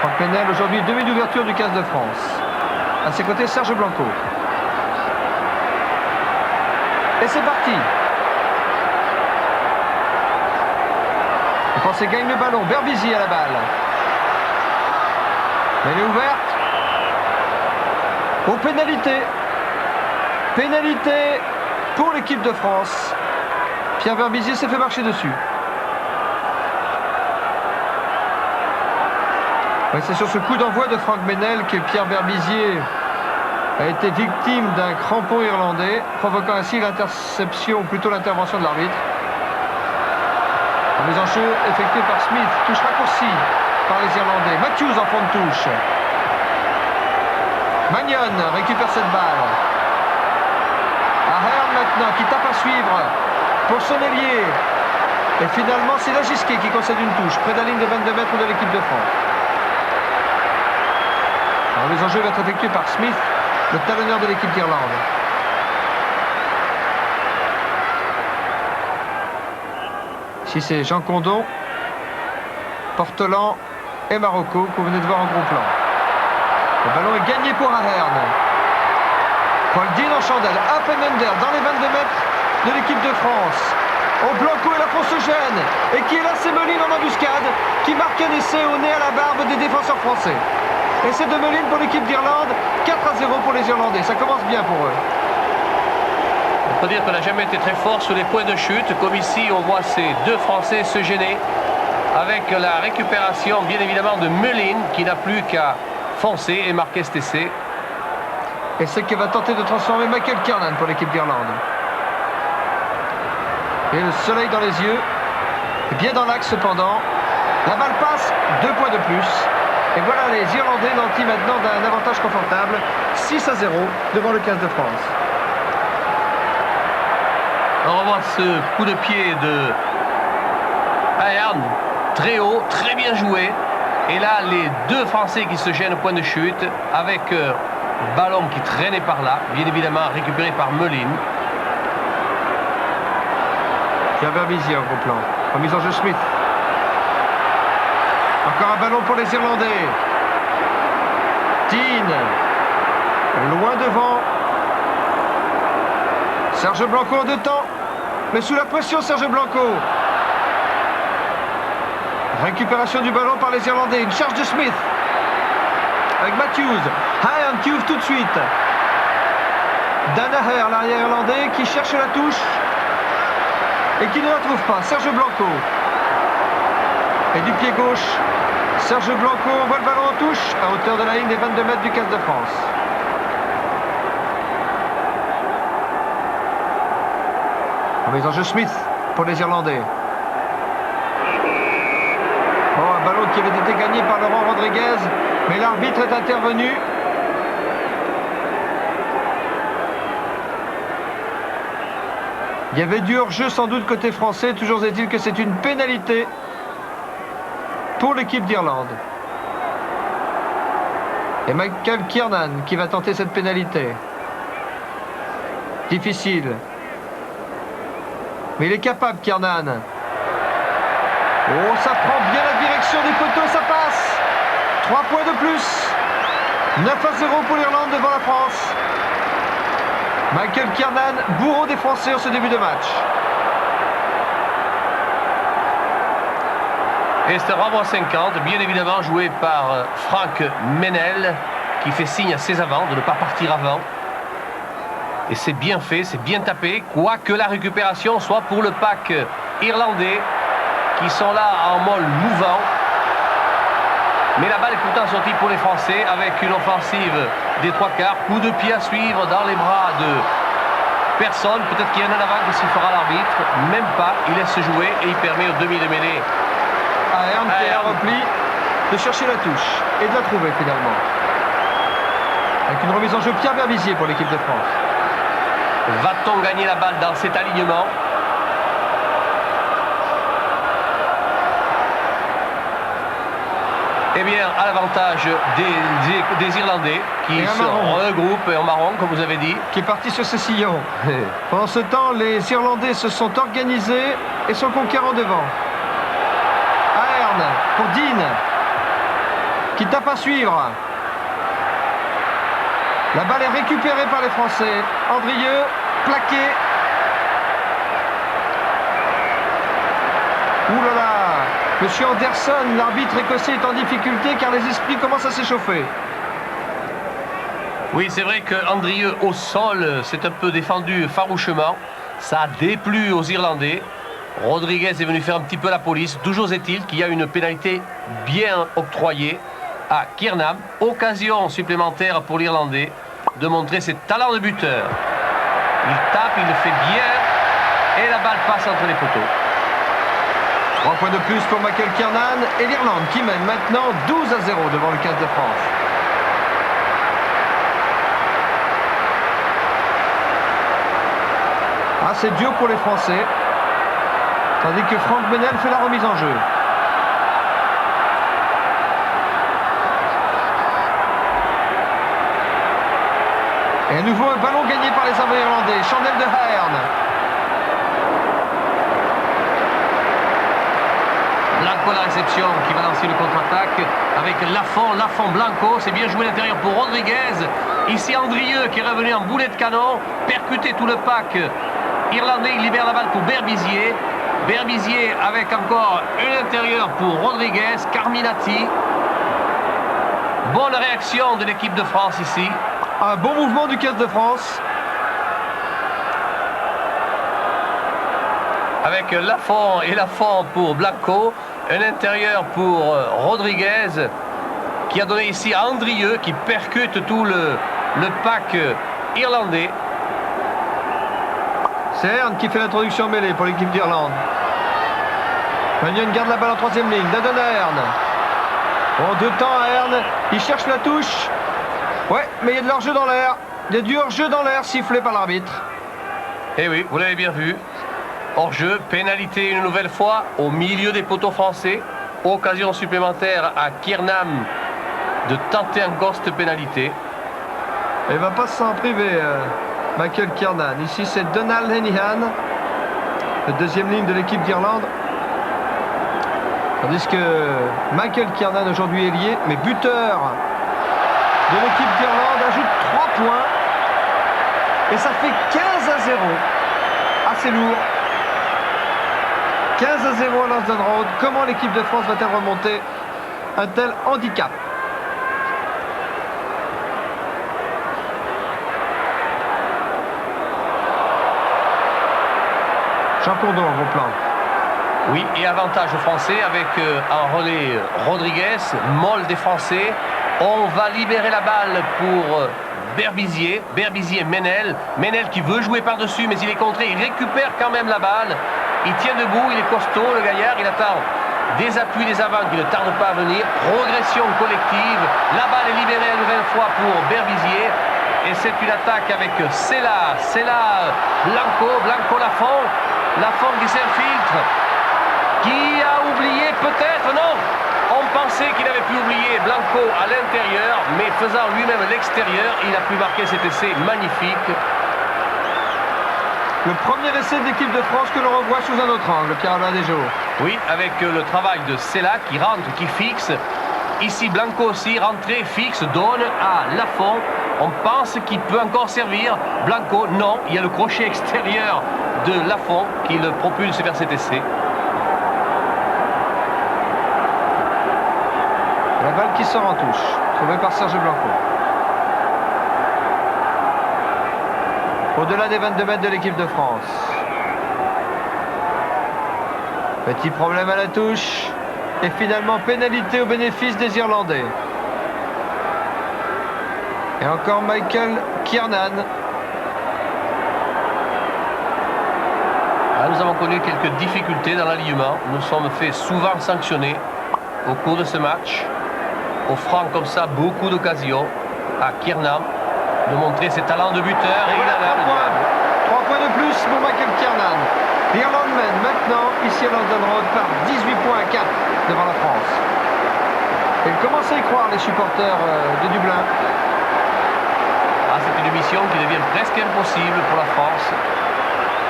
Franck Ménel, aujourd'hui demi d'ouverture du 15 de France. À ses côtés, Serge Blanco. Et c'est parti. Les Français gagnent le ballon. Berbizier à la balle. Elle est ouverte. Aux pénalités. Pénalité pour l'équipe de France. Pierre Berbizier s'est fait marcher dessus. Ouais, c'est sur ce coup d'envoi de Franck Ménel que Pierre Berbizier a été victime d'un crampon irlandais, provoquant ainsi l'interception, ou plutôt l'intervention de l'arbitre. La mise en jeu effectuée par Smith, touche raccourcie par les Irlandais. Matthews en fond de touche. Magnon récupère cette balle. Ahern maintenant qui tape à suivre pour son ailier. Et finalement c'est Lagisquet qui concède une touche près de la ligne de 22 mètres de l'équipe de France. La mise en jeu va être effectuée par Smith, le talonneur de l'équipe d'Irlande. Ici c'est Jean Condon, Portelan et Marocco que vous venez de voir en gros plan. Le ballon est gagné pour Ahern. Paul Dean en chandelle, up and under dans les 22 mètres de l'équipe de France. Au Blanco et la France se gêne. Et qui est là, c'est Meline en embuscade qui marque un essai au nez à la barbe des défenseurs français. Et c'est de Meline pour l'équipe d'Irlande, 4-0 pour les Irlandais. Ça commence bien pour eux. On peut dire qu'on n'a jamais été très fort sur les points de chute. Comme ici, on voit ces deux Français se gêner avec la récupération, bien évidemment, de Meline qui n'a plus qu'à foncer et marquer cet essai. Et c'est qui va tenter de transformer Michael Kiernan pour l'équipe d'Irlande. Et le soleil dans les yeux, bien dans l'axe cependant. La balle passe, 2 points de plus. Et voilà les Irlandais nantis maintenant d'un avantage confortable, 6-0 devant le 15 de France. On revoit ce coup de pied de Ahern, très haut, très bien joué. Et là, les deux Français qui se gênent au point de chute, avec ballon qui traînait par là, bien évidemment récupéré par Meline. Pierre Berbizier en gros plan. Remise en jeu Smith. Encore un ballon pour les Irlandais. Dean. Loin devant. Serge Blanco en 2 temps. Mais sous la pression, Serge Blanco. Récupération du ballon par les Irlandais. Une charge de Smith. Avec Matthews. Ahern qui ouvre tout de suite. Danaher, l'arrière irlandais, qui cherche la touche. Et qui ne la trouve pas. Serge Blanco. Et du pied gauche. Serge Blanco envoie le ballon en touche à hauteur de la ligne des 22 mètres du 15 de France. Remise en jeu Smith pour les Irlandais. Bon, un ballon qui avait été gagné par Laurent Rodriguez, mais l'arbitre est intervenu. Il y avait du hors-jeu sans doute côté français, toujours est-il que c'est une pénalité pour l'équipe d'Irlande. Et Michael Kiernan qui va tenter cette pénalité. Difficile. Mais il est capable, Kiernan. Oh, ça prend bien la direction des poteaux, ça passe. 3 points de plus. 9-0 pour l'Irlande devant la France. Michael Kiernan, bourreau des Français en ce début de match. Et c'est un renvoi 50, bien évidemment joué par Franck Ménel, qui fait signe à ses avants de ne pas partir avant. Et c'est bien fait, c'est bien tapé, quoique la récupération soit pour le pack irlandais, qui sont là en molle mouvant. Mais la balle est pourtant sortie pour les Français, avec une offensive des 3/4, coup de pied à suivre dans les bras de personne. Peut-être qu'il y en a un avant qui s'y fera l'arbitre, même pas, il laisse se jouer et il permet au demi de mêlée. Ahern qui est en repli, de chercher la touche et de la trouver finalement. Avec une remise en jeu Pierre Berbizier pour l'équipe de France. Va-t-on gagner la balle dans cet alignement? Eh bien, à l'avantage des Irlandais qui se regroupent en marron, comme vous avez dit. Qui est parti sur ce sillon. Pendant ce temps, les Irlandais se sont organisés et sont conquérants devant. Ahern pour Dean. qui tape à suivre. La balle est récupérée par les Français. Andrieux, plaqué. Ouh là là, Monsieur Anderson, l'arbitre écossais est en difficulté car les esprits commencent à s'échauffer. Oui, c'est vrai que Andrieux au sol s'est un peu défendu farouchement. Ça a déplu aux Irlandais. Rodriguez est venu faire un petit peu la police. Toujours est-il qu'il y a une pénalité bien octroyée à Kiernan. Occasion supplémentaire pour l'Irlandais de montrer ses talents de buteur. Il tape, il le fait bien et la balle passe entre les poteaux. 3 points de plus pour Michael Kiernan et l'Irlande qui mène maintenant 12-0 devant le 15 de France. Ah, c'est dur pour les Français. Tandis que Franck Menel fait la remise en jeu. Et à nouveau un ballon gagné par les Irlandais. Chandelle de Ahern. Blanco la réception qui va lancer le contre-attaque avec Lafont, Blanco. C'est bien joué à l'intérieur pour Rodriguez. Ici Andrieux qui est revenu en boulet de canon. Percuté tout le pack irlandais. Il libère la balle pour Berbizier. Berbizier avec encore un intérieur pour Rodriguez. Carminati. Bonne réaction de l'équipe de France ici. Un bon mouvement du 15 de France. Avec Lafont pour Blanco. Un intérieur pour Rodriguez qui a donné ici à Andrieux qui percute tout le pack irlandais. C'est Ahern qui fait l'introduction mêlée pour l'équipe d'Irlande. Magnon garde la balle en troisième ligne. La donne à Ahern. En deux temps à Ahern. Il cherche la touche. Ouais, mais il y a de leur jeu dans l'air. Il y a du hors-jeu dans l'air sifflé par l'arbitre. Eh oui, vous l'avez bien vu. Hors-jeu, pénalité une nouvelle fois au milieu des poteaux français. Occasion supplémentaire à Kiernan de tenter encore cette pénalité. Il ne va pas s'en priver, Michael Kiernan. Ici, c'est Donald Lenihan, le deuxième ligne de l'équipe d'Irlande. Tandis que Michael Kiernan aujourd'hui est lié, mais buteur de l'équipe d'Irlande ajoute 3 points. Et ça fait 15-0. Assez lourd. 15-0 à London Road. Comment l'équipe de France va-t-elle remonter un tel handicap? Jean Courdon, au plan. Oui, et avantage français avec en relais Rodriguez, molle des Français. On va libérer la balle pour Berbizier. Berbizier, Menel. Menel qui veut jouer par-dessus, mais il est contré. Il récupère quand même la balle. Il tient debout, il est costaud, le gaillard. Il attend des appuis des avants qui ne tardent pas à venir. Progression collective. La balle est libérée une nouvelle fois pour Berbizier. Et c'est une attaque avec Sella, Blanco, Lafont. Lafont qui s'infiltre. Qui a oublié peut-être, non. On pensait qu'il avait pu oublier Blanco à l'intérieur, mais faisant lui-même l'extérieur, il a pu marquer cet essai magnifique. Le premier essai de l'équipe de France que l'on revoit sous un autre angle, Pierre-Alain Desjos. Oui, avec le travail de Sella qui rentre, qui fixe. Ici, Blanco aussi, rentré, fixe, donne à Lafont. On pense qu'il peut encore servir. Blanco, non, il y a le crochet extérieur de Lafont qui le propulse vers cet essai. La balle qui sort en touche, trouvée par Serge Blanco. Au-delà des 22 mètres de l'équipe de France. Petit problème à la touche. Et finalement pénalité au bénéfice des Irlandais. Et encore Michael Kiernan. Nous avons connu quelques difficultés dans l'alignement. Nous sommes fait souvent sanctionner au cours de ce match. Offrant comme ça beaucoup d'occasions à Kiernan de montrer ses talents de buteur. Et voilà, il a 3 points de plus pour Michael Kiernan. L'Irlande mène maintenant ici à London Road par 18 points à 4 devant la France. Et ils commencent à y croire, les supporters de Dublin. Ah, c'est une mission qui devient presque impossible pour la France.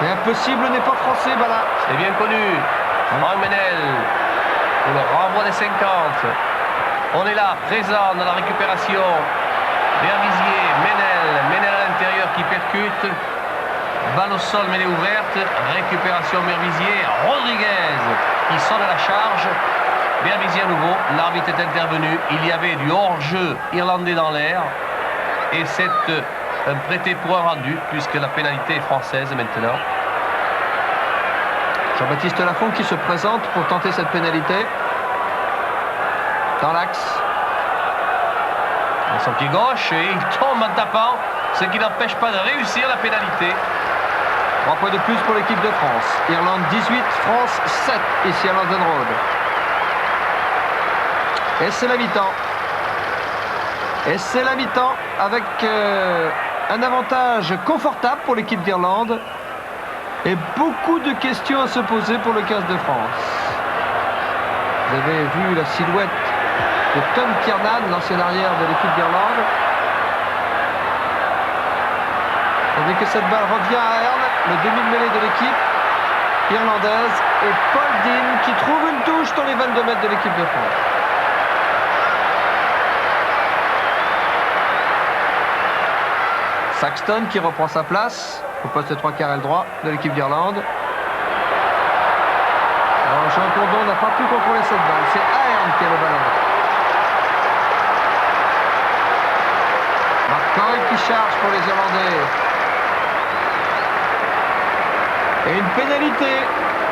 Mais impossible n'est pas français, Bala. C'est bien connu. Franck Menel pour le renvoi des 50. On est là, présent dans la récupération. Berbizier, Menel à l'intérieur qui percute. Balle au sol, mêlée ouverte. Récupération Berbizier. Rodriguez qui sonne à la charge. Berbizier à nouveau. L'arbitre est intervenu. Il y avait du hors-jeu irlandais dans l'air. Et c'est un prêté pour un rendu, puisque la pénalité est française maintenant. Jean-Baptiste Lafont qui se présente pour tenter cette pénalité. Dans l'axe. Avec son pied gauche, et il tombe en tapant, ce qui n'empêche pas de réussir la pénalité. 3 points de plus pour l'équipe de France. Irlande 18, France 7 ici à London Road. Et c'est la mi-temps. Et c'est la mi-temps avec un avantage confortable pour l'équipe d'Irlande et beaucoup de questions à se poser pour le 15 de France. Vous avez vu la silhouette de Tom Kiernan, l'ancien arrière de l'équipe d'Irlande. Tandis que cette balle revient à Hearn, le demi-mêlée de l'équipe irlandaise, et Paul Dean qui trouve une touche dans les 22 mètres de l'équipe de France. Saxton qui reprend sa place au poste 3 quarts aile droit de l'équipe d'Irlande. Alors Jean Condon n'a pas pu contrôler cette balle. C'est Ahern qui a le ballon. Mark Coyle qui charge pour les Irlandais. Et une pénalité.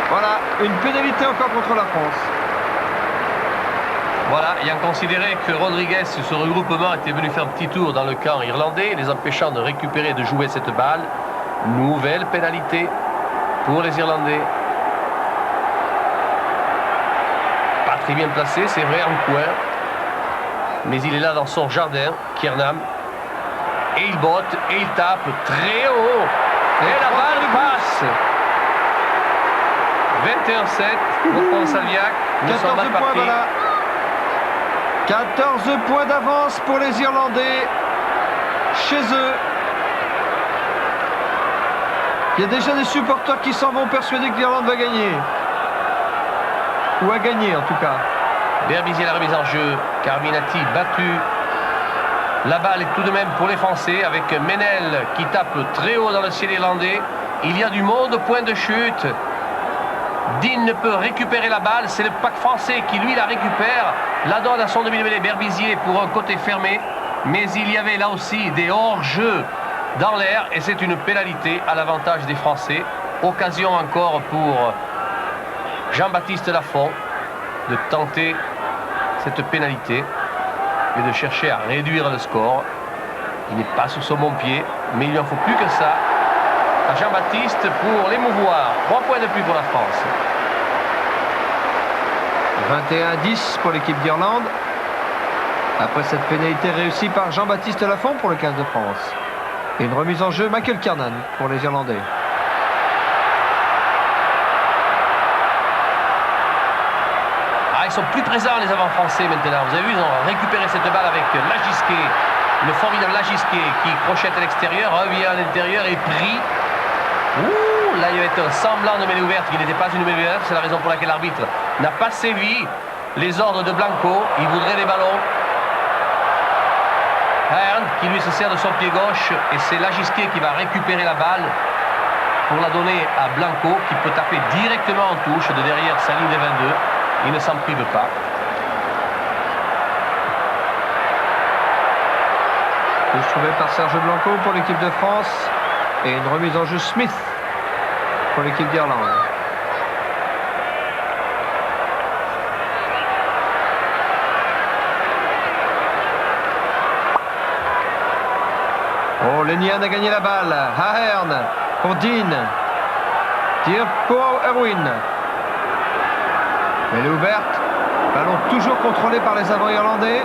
Voilà, une pénalité encore contre la France. Voilà, ayant considéré que Rodriguez, ce regroupement était venu faire un petit tour dans le camp irlandais, les empêchant de récupérer et de jouer cette balle. Nouvelle pénalité pour les Irlandais. Pas très bien placé, c'est vrai, en coin. Mais il est là dans son jardin, Kiernan. Et il botte, et il tape très haut. Et la balle passe. 21-7 pour Ponsalviac. 14 points, voilà. 14 points d'avance pour les Irlandais chez eux. Il y a déjà des supporters qui s'en vont persuadés que l'Irlande va gagner. Ou a gagné en tout cas. Berbizier la remise en jeu. Carminati battu. La balle est tout de même pour les Français avec Menel qui tape très haut dans le ciel irlandais. Il y a du monde au point de chute. Dean ne peut récupérer la balle. C'est le pack français qui lui la récupère. La donne à son demi-mêlée Berbizier pour un côté fermé. Mais il y avait là aussi des hors-jeux dans l'air. Et c'est une pénalité à l'avantage des Français. Occasion encore pour Jean-Baptiste Lafont de tenter cette pénalité et de chercher à réduire le score. Il n'est pas sur son bon pied, mais il n'en faut plus que ça à Jean-Baptiste pour l'émouvoir. 3 points de plus pour la France. 21-10 pour l'équipe d'Irlande. Après cette pénalité réussie par Jean-Baptiste Lafont pour le 15 de France. Et une remise en jeu, Michael Kiernan pour les Irlandais. Ils sont plus présents les avants français maintenant. Vous avez vu, ils ont récupéré cette balle avec Lagisquet, le formidable Lagisquet qui crochette à l'extérieur, revient à l'intérieur et pris. Ouh, là il y avait un semblant de mêlée ouverte qui n'était pas une mêlée ouverte. C'est la raison pour laquelle l'arbitre n'a pas sévi les ordres de Blanco. Il voudrait des ballons. Hearn qui lui se sert de son pied gauche et c'est Lagisquet qui va récupérer la balle pour la donner à Blanco qui peut taper directement en touche de derrière sa ligne des 22. Il ne s'en prive pas. Touche trouvée par Serge Blanco pour l'équipe de France. Et une remise en jeu Smith pour l'équipe d'Irlande. Oh, Lenihan a gagné la balle. Ahern pour Dean. Tir pour Irwin. Elle est ouverte. Ballon toujours contrôlé par les avants irlandais.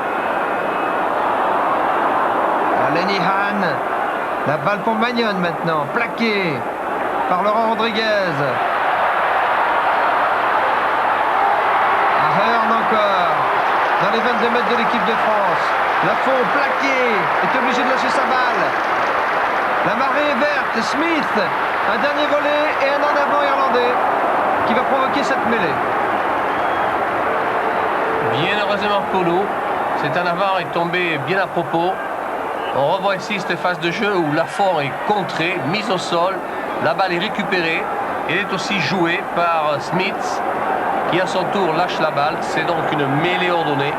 Lenihan. La balle pour Magnon maintenant. Plaqué par Laurent Rodriguez. Ahern encore. Dans les 22 mètres de l'équipe de France. Lafont plaqué. Est obligé de lâcher sa balle. La marée est verte. Smith. Un dernier volet et un en avant irlandais qui va provoquer cette mêlée. Bien heureusement pour nous, C'est un avant est tombé bien à propos. On revoit ici cette phase de jeu où Lafont est contré, mise au sol. La balle est récupérée. Elle est aussi jouée par Smith, qui à son tour lâche la balle. C'est donc une mêlée ordonnée.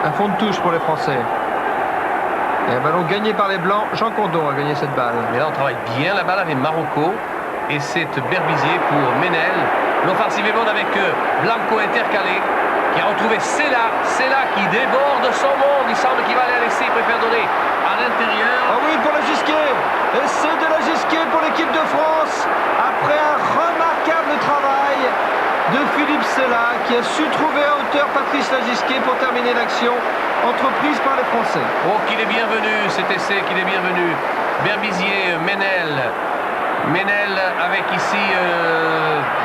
Un fond de touche pour les Français. Et un ballon gagné par les Blancs. Jean Condon a gagné cette balle. Mais là, on travaille bien la balle avec Marocco. Et c'est Berbizier pour Ménel. L'offensive est bonne avec Blanco intercalé, qui a retrouvé Sela qui déborde son monde. Il semble qu'il va aller à l'essai. Il préfère donner à l'intérieur. Ah oui, pour la Gisquet. Essai de la Gisquet pour l'équipe de France. Après un remarquable travail de Philippe Sela, qui a su trouver à hauteur Patrice Lagisquet pour terminer l'action entreprise par les Français. Oh, qu'il est bienvenu, cet essai, qu'il est bienvenu. Berbizier, Ménel. Ménel avec ici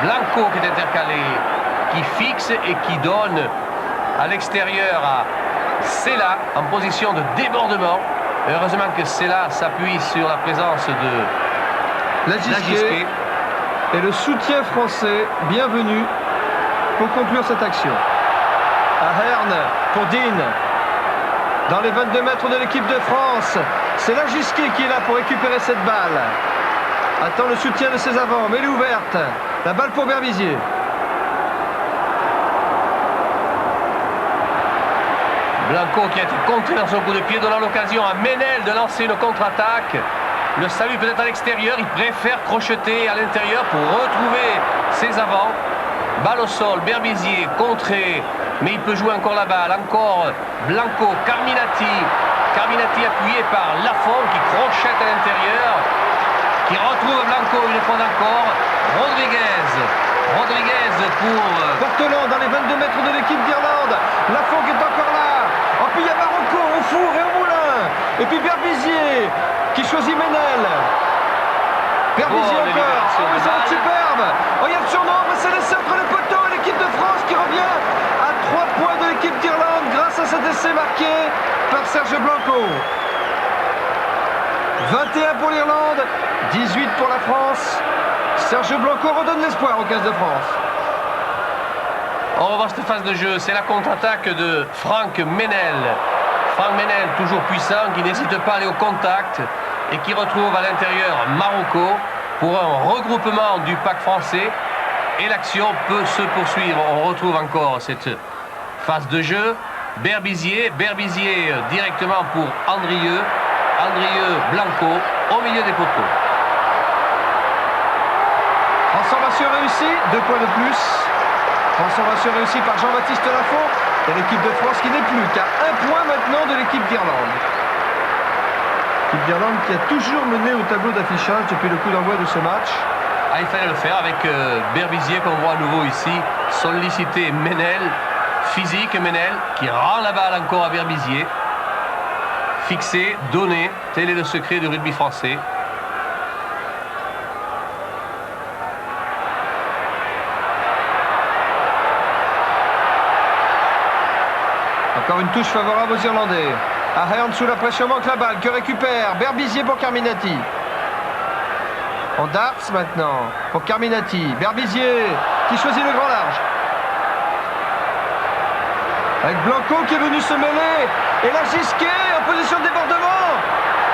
Blanco qui est intercalé, qui fixe et qui donne à l'extérieur à Sela en position de débordement. Heureusement que Sela s'appuie sur la présence de Lagisquet. Et le soutien français, bienvenu pour conclure cette action. Ahern pour Dean. Dans les 22 mètres de l'équipe de France, c'est Lagisquet qui est là pour récupérer cette balle. Attend le soutien de ses avants, mais elle est ouverte. La balle pour Berbizier. Blanco qui a été contré dans son coup de pied, donnant l'occasion à Ménel de lancer une contre-attaque. Le salut peut-être à l'extérieur, il préfère crocheter à l'intérieur pour retrouver ses avants. Balle au sol, Berbizier contré, mais il peut jouer encore la balle. Encore Blanco, Carminati. Carminati appuyé par Lafont qui crochette à l'intérieur, qui retrouve Blanco une fois encore. Rodriguez pour Porteland dans les 22 mètres de l'équipe d'Irlande. Lafont qui est encore là. Oh, puis il y a Marocco au four et au moulin. Et puis Berbizier qui choisit Ménel. Berbizier encore. Oh, mais ça va être superbe. Oh, il y a le surnombre, c'est l'essai entre les poteaux. L'équipe de France qui revient à 3 points de l'équipe d'Irlande grâce à cet essai marqué par Serge Blanco. 21 pour l'Irlande, 18 pour la France. Serge Blanco redonne l'espoir au 15 de France. On revoit cette phase de jeu, c'est la contre-attaque de Franck Ménel. Franck Ménel, toujours puissant, qui n'hésite pas à aller au contact et qui retrouve à l'intérieur Marocco pour un regroupement du pack français. Et l'action peut se poursuivre. On retrouve encore cette phase de jeu. Berbizier directement pour Andrieux. Blanco au milieu des poteaux. Transformation réussie, 2 points de plus. Transformation réussie par Jean-Baptiste Lafont. Et l'équipe de France qui n'est plus qu'à 1 point maintenant de l'équipe d'Irlande. L'équipe d'Irlande qui a toujours mené au tableau d'affichage depuis le coup d'envoi de ce match. Ah, il fallait le faire avec Berbizier qu'on voit à nouveau ici. Solliciter Ménel, physique Ménel, qui rend la balle encore à Berbizier. Fixé, donné, tel est le secret du rugby français. Encore une touche favorable aux Irlandais. Ahern sous la pression manque la balle, que récupère Berbizier pour Carminati. En darts maintenant pour Carminati. Berbizier qui choisit le grand large. Avec Blanco qui est venu se mêler. Et Lagisquet en position de débordement.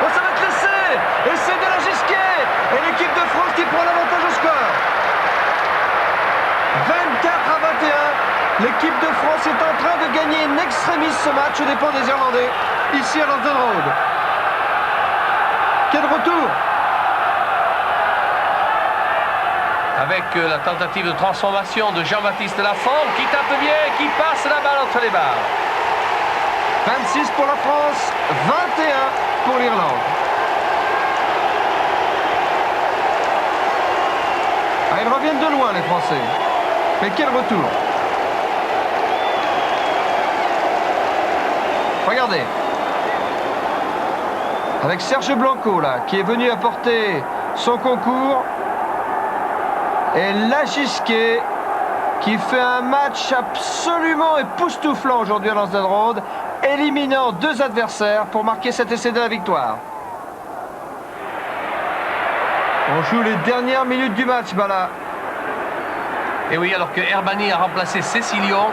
Oh, ça va être l'essai. Essai de Lagisquet. Et l'équipe de France qui prend l'avantage au score. 24 à 21. L'équipe de France est en train de gagner in extremis ce match aux dépens des Irlandais. Ici à London Road. Quel retour! Avec la tentative de transformation de Jean-Baptiste Lafont qui tape bien, qui passe la balle entre les barres. 26 pour la France, 21 pour l'Irlande. Ah, ils reviennent de loin les Français. Mais quel retour! Regardez. Avec Serge Blanco là, qui est venu apporter son concours. Et Lagisquet qui fait un match absolument époustouflant aujourd'hui à London Road, éliminant 2 adversaires pour marquer cet essai de la victoire. On joue les dernières minutes du match, Bala. Et oui, alors que Herbani a remplacé Cécilion,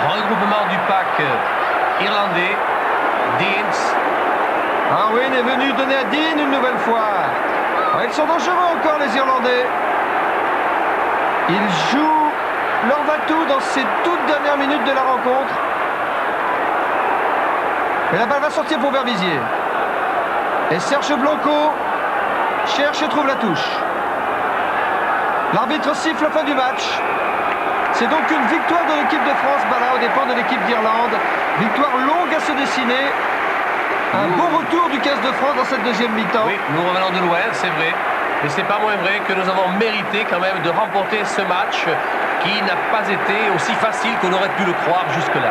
Regroupement du pack irlandais. Deans. Arwin est venu donner à Dean une nouvelle fois. Ouais, ils sont dangereux encore, les Irlandais. Ils jouent leur va-tout dans ces toutes dernières minutes de la rencontre. Et la balle va sortir pour Berbizier. Et Serge Blanco cherche et trouve la touche. L'arbitre siffle la fin du match. C'est donc une victoire de l'équipe de France, aux dépens de l'équipe d'Irlande. Victoire longue à se dessiner. Un beau retour du 15 de France dans cette deuxième mi-temps. Oui, nous revenons de loin, c'est vrai. Mais c'est pas moins vrai que nous avons mérité quand même de remporter ce match qui n'a pas été aussi facile qu'on aurait pu le croire jusque-là.